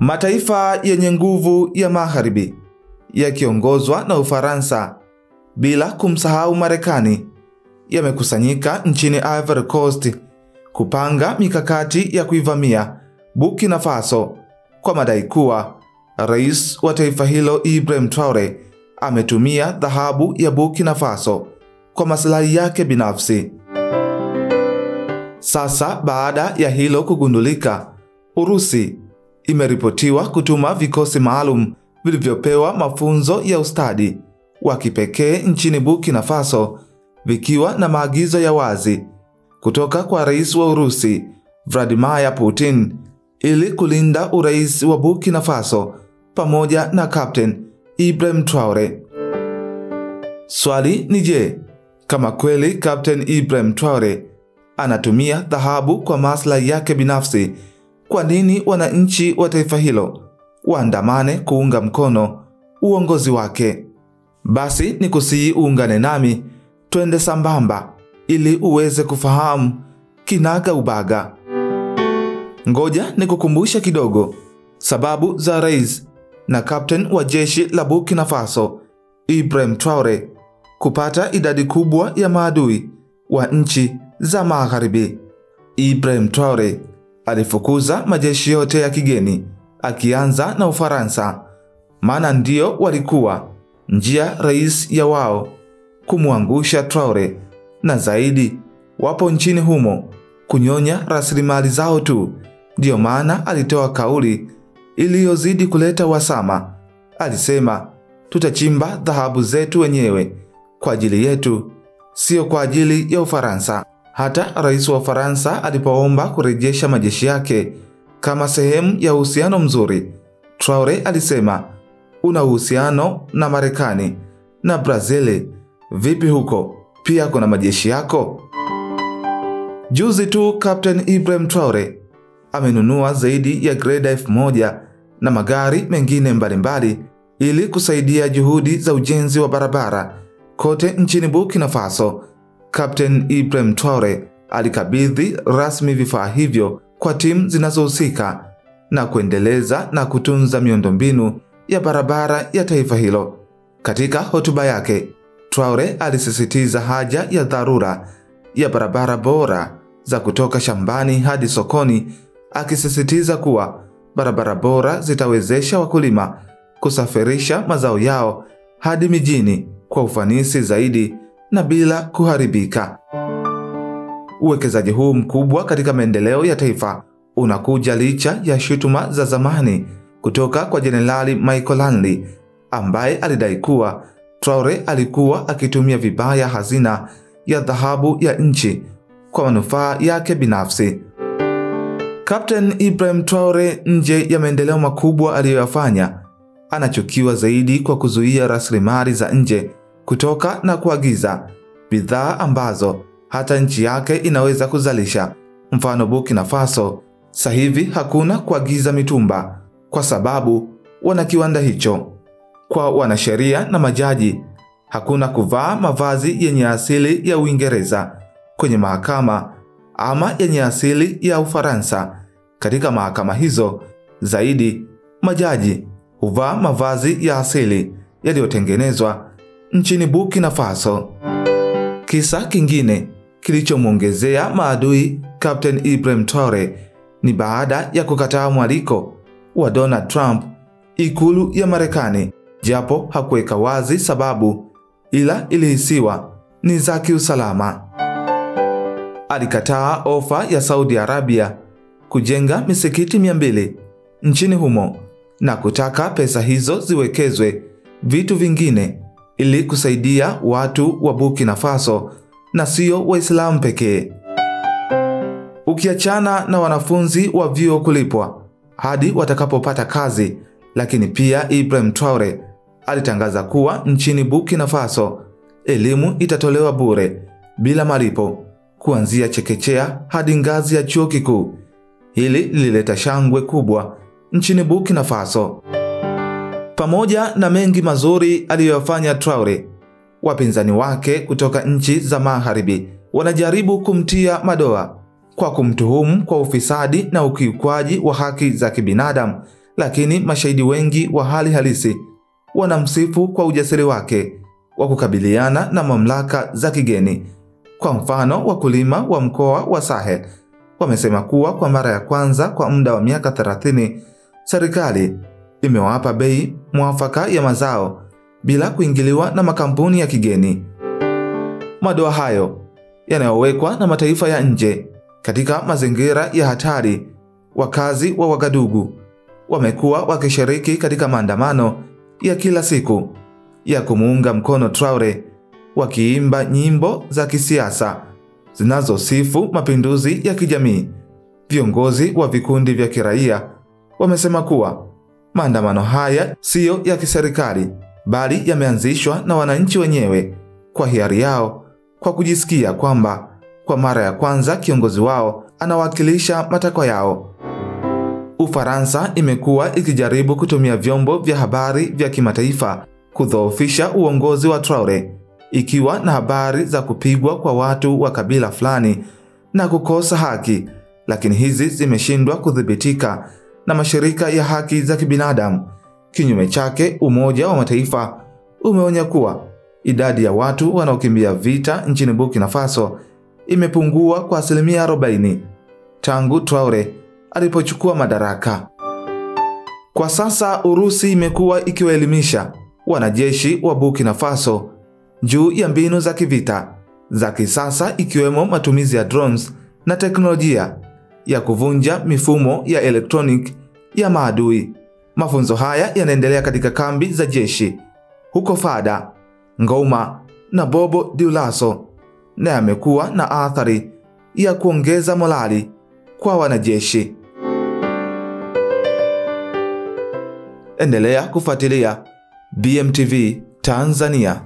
Mataifa yenye nguvu ya Magharibi yakiongozwa na Ufaransa bila kumsahau Marekani yamekusanyika nchini Ivory Coast kupanga mikakati ya kuivamia Burkina Faso kwa madai kuwa rais wa taifa hilo Ibrahim Traore ametumia dhahabu ya Burkina Faso kwa maslahi yake binafsi. Sasa baada ya hilo kugundulika, Urusi imeripotiwa kutuma vikosi maalum vilivyopewa mafunzo ya ustadi wa kipekee nchini Burkina Faso vikiwa na maagizo ya wazi kutoka kwa rais wa Urusi Vladimir Putin ili kulinda urais wa Burkina Faso pamoja na Captain Ibrahim Traore. Swali ni je, kama kweli Captain Ibrahim Traore anatumia dhahabu kwa maslahi yake binafsi, kwa nini wananchi wa taifa hilo waandamane kuunga mkono uongozi wake? Basi ni kusihi uungane nami twende sambamba ili uweze kufahamu kinaga ubaga. Ngoja nikukumbusha kidogo sababu za rais na captain wa jeshi la Burkina Faso Ibrahim Traore kupata idadi kubwa ya maadui wa nchi za Magharibi. Ibrahim Traore alifukuza majeshi yote ya kigeni akianza na Ufaransa, maana ndio walikuwa njia rais ya wao kumwangusha Traore, na zaidi wapo nchini humo kunyonya rasilimali zao tu. Ndio maana alitoa kauli iliyozidi kuleta wasama. Alisema, tutachimba dhahabu zetu wenyewe kwa ajili yetu, sio kwa ajili ya Ufaransa. Hata rais wa Ufaransa alipoomba kurejesha majeshi yake kama sehemu ya uhusiano mzuri, Traore alisema, una uhusiano na Marekani na Brazil, vipi huko pia kuna majeshi yako? Juzi tu Captain Ibrahim Traore amenunua zaidi ya greda 1000 na magari mengine mbalimbali ili kusaidia juhudi za ujenzi wa barabara kote nchini Burkina Faso. Captain Ibrahim Traore alikabidhi rasmi vifaa hivyo kwa timu zinazohusika na kuendeleza na kutunza miundombinu ya barabara ya taifa hilo. Katika hotuba yake, Traore alisisitiza haja ya dharura ya barabara bora za kutoka shambani hadi sokoni, akisisitiza kuwa barabara bora zitawezesha wakulima kusafirisha mazao yao hadi mijini kwa ufanisi zaidi na bila kuharibika. Uwekezaji huu mkubwa katika maendeleo ya taifa unakuja licha ya shutuma za zamani kutoka kwa Jenerali Michael Lanley ambaye alidai kuwa Traore alikuwa akitumia vibaya hazina ya dhahabu ya nchi kwa manufaa yake binafsi. Captain Ibrahim Traore, nje ya maendeleo makubwa aliyoyafanya, anachukiwa zaidi kwa kuzuia rasilimali za nje kutoka na kuagiza bidhaa ambazo hata nchi yake inaweza kuzalisha. Mfano, Burkina Faso sasa hivi hakuna kuagiza mitumba kwa sababu wana kiwanda hicho. Kwa wanasheria na majaji, hakuna kuvaa mavazi yenye asili ya Uingereza kwenye mahakama ama yenye asili ya Ufaransa katika mahakama hizo. Zaidi, majaji huvaa mavazi ya asili yaliyotengenezwa nchini Burkina Faso. Kisa kingine kilichomwongezea maadui Captain Ibrahim Traore ni baada ya kukataa mwaliko wa Donald Trump ikulu ya Marekani, japo hakuweka wazi sababu, ila ilihisiwa ni za kiusalama. Alikataa ofa ya Saudi Arabia kujenga misikiti 200 nchini humo na kutaka pesa hizo ziwekezwe vitu vingine ili kusaidia watu wa Burkina Faso na sio Waislamu pekee. Ukiachana na wanafunzi wa vyuo kulipwa hadi watakapopata kazi, lakini pia Ibrahim Traore alitangaza kuwa nchini Burkina Faso elimu itatolewa bure bila malipo kuanzia chekechea hadi ngazi ya chuo kikuu. Hili lilileta shangwe kubwa nchini Burkina Faso. Pamoja na mengi mazuri aliyoyafanya Traore, wapinzani wake kutoka nchi za Magharibi wanajaribu kumtia madoa kwa kumtuhumu kwa ufisadi na ukiukwaji wa haki za kibinadamu lakini mashahidi wengi wa hali halisi wanamsifu kwa ujasiri wake wa kukabiliana na mamlaka za kigeni. Kwa mfano, wakulima wa mkoa wa Sahel wamesema kuwa kwa mara ya kwanza kwa muda wa miaka 30 serikali imewapa bei mwafaka ya mazao bila kuingiliwa na makampuni ya kigeni. Madoa hayo yanayowekwa na mataifa ya nje katika mazingira ya hatari. Wakazi wa Wagadugu wamekuwa wakishiriki katika maandamano ya kila siku ya kumuunga mkono Traore, wakiimba nyimbo za kisiasa zinazosifu mapinduzi ya kijamii. Viongozi wa vikundi vya kiraia wamesema kuwa maandamano haya siyo ya kiserikali, bali yameanzishwa na wananchi wenyewe kwa hiari yao, kwa kujisikia kwamba kwa mara ya kwanza kiongozi wao anawakilisha matakwa yao. Ufaransa imekuwa ikijaribu kutumia vyombo vya habari vya kimataifa kudhoofisha uongozi wa Traore, ikiwa na habari za kupigwa kwa watu wa kabila fulani na kukosa haki, lakini hizi zimeshindwa kudhibitika na mashirika ya haki za kibinadamu. Kinyume chake, Umoja wa Mataifa umeonya kuwa idadi ya watu wanaokimbia vita nchini Burkina Faso imepungua kwa 40% tangu Traore alipochukua madaraka. Kwa sasa Urusi imekuwa ikiwaelimisha wanajeshi wa Burkina Faso juu ya mbinu za kivita za kisasa, ikiwemo matumizi ya drones na teknolojia ya kuvunja mifumo ya elektroniki ya maadui. Mafunzo haya yanaendelea katika kambi za jeshi huko Fada, Ngoma na Bobo Dioulasso, na yamekuwa na athari ya kuongeza morali kwa wanajeshi. Endelea kufuatilia BMTV Tanzania.